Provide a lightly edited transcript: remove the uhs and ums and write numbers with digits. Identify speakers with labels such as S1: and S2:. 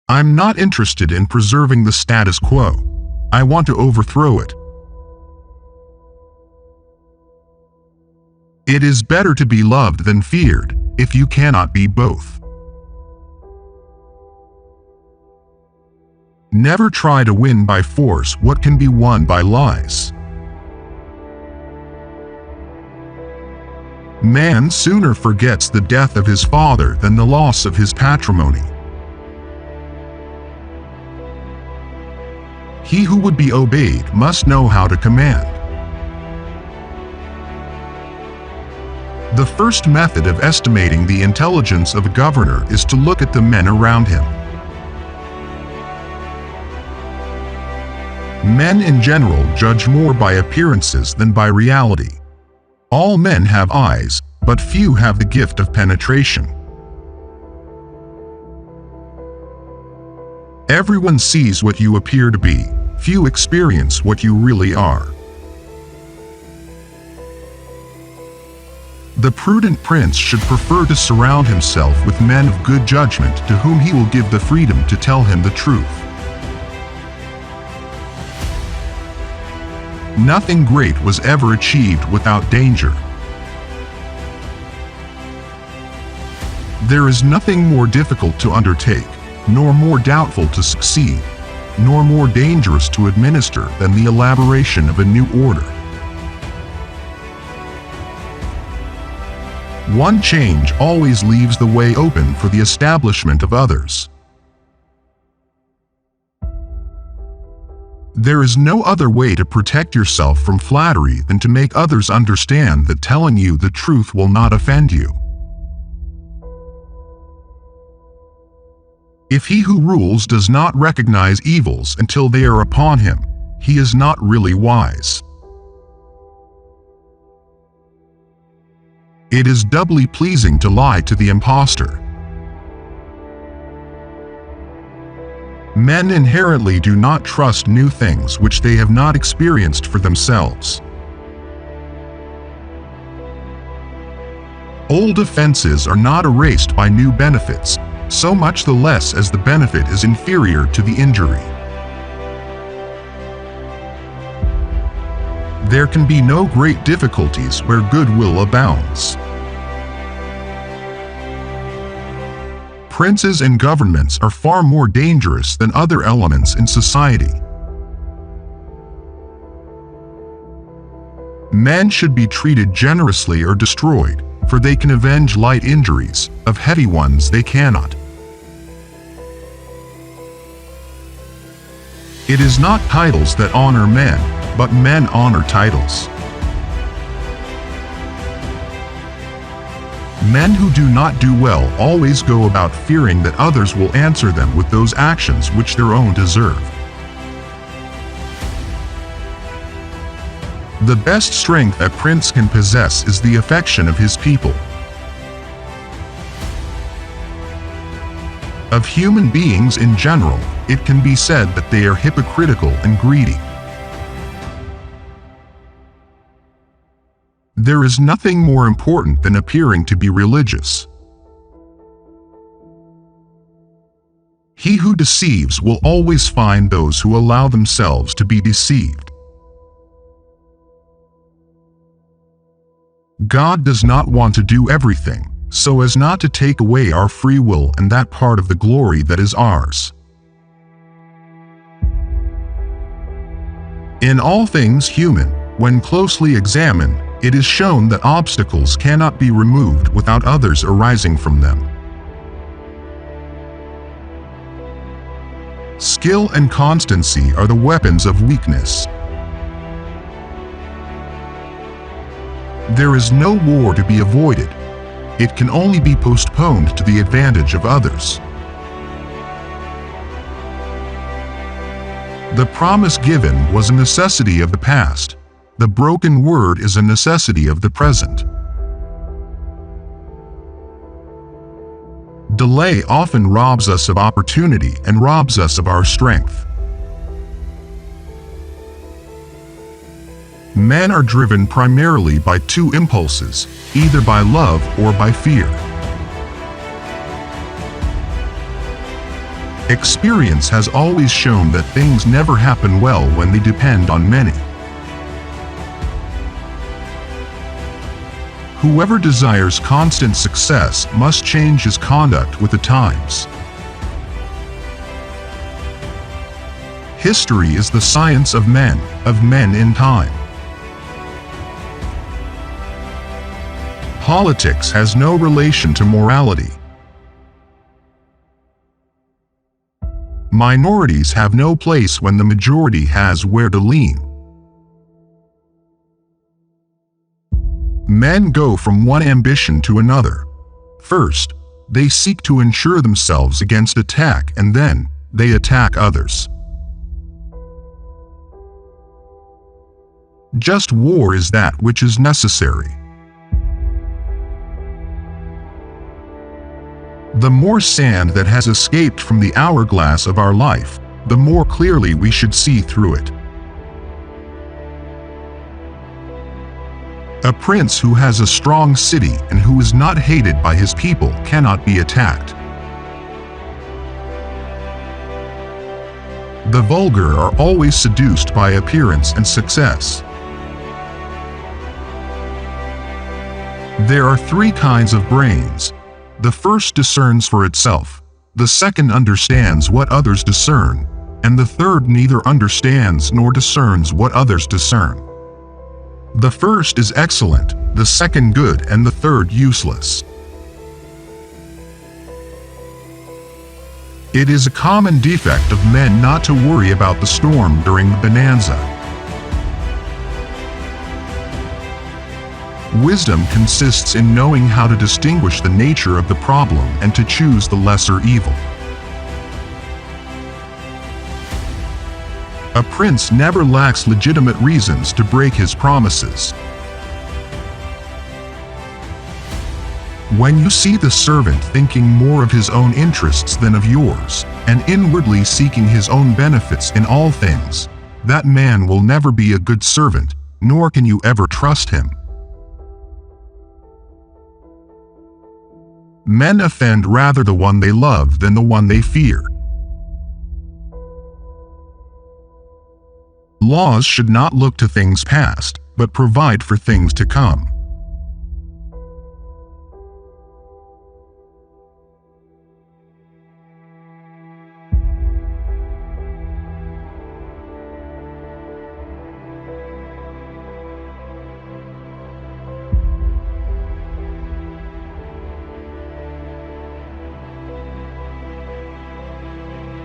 S1: I'm not interested in preserving the status quo. I want to overthrow it. It is better to be loved than feared, if you cannot be both. Never try to win by force what can be won by lies. Man sooner forgets the death of his father than the loss of his patrimony. He who would be obeyed must know how to command. The first method of estimating the intelligence of a governor is to look at the men around him. Men in general judge more by appearances than by reality. All men have eyes, but few have the gift of penetration. Everyone sees what you appear to be, few experience what you really are. The prudent prince should prefer to surround himself with men of good judgment to whom he will give the freedom to tell him the truth. Nothing great was ever achieved without danger. There is nothing more difficult to undertake, nor more doubtful to succeed, nor more dangerous to administer than the elaboration of a new order. One change always leaves the way open for the establishment of others. There is no other way to protect yourself from flattery than to make others understand that telling you the truth will not offend you. If he who rules does not recognize evils until they are upon him, he is not really wise. It is doubly pleasing to lie to the impostor. Men inherently do not trust new things which they have not experienced for themselves. Old offenses are not erased by new benefits, so much the less as the benefit is inferior to the injury. There can be no great difficulties where goodwill abounds. Princes and governments are far more dangerous than other elements in society. Men should be treated generously or destroyed, for they can avenge light injuries, of heavy ones they cannot. It is not titles that honor men, but men honor titles. Men who do not do well always go about fearing that others will answer them with those actions which their own deserve. The best strength a prince can possess is the affection of his people. Of human beings in general, it can be said that they are hypocritical and greedy. There is nothing more important than appearing to be religious. He who deceives will always find those who allow themselves to be deceived. God does not want to do everything, so as not to take away our free will and that part of the glory that is ours. In all things human, when closely examined, it is shown that obstacles cannot be removed without others arising from them. Skill and constancy are the weapons of weakness. There is no war to be avoided. It can only be postponed to the advantage of others. The promise given was a necessity of the past. The broken word is a necessity of the present. Delay often robs us of opportunity and robs us of our strength. Men are driven primarily by two impulses, either by love or by fear. Experience has always shown that things never happen well when they depend on many. Whoever desires constant success must change his conduct with the times. History is the science of men in time. Politics has no relation to morality. Minorities have no place when the majority has where to lean. Men go from one ambition to another. First, they seek to ensure themselves against attack, and then they attack others. Just war is that which is necessary. The more sand that has escaped from the hourglass of our life, the more clearly we should see through it. A prince who has a strong city and who is not hated by his people cannot be attacked. The vulgar are always seduced by appearance and success. There are three kinds of brains. The first discerns for itself, the second understands what others discern, and the third neither understands nor discerns what others discern. The first is excellent, the second good, and the third useless. It is a common defect of men not to worry about the storm during the bonanza. Wisdom consists in knowing how to distinguish the nature of the problem and to choose the lesser evil. A prince never lacks legitimate reasons to break his promises. When you see the servant thinking more of his own interests than of yours, and inwardly seeking his own benefits in all things, that man will never be a good servant, nor can you ever trust him. Men offend rather the one they love than the one they fear. Laws should not look to things past, but provide for things to come.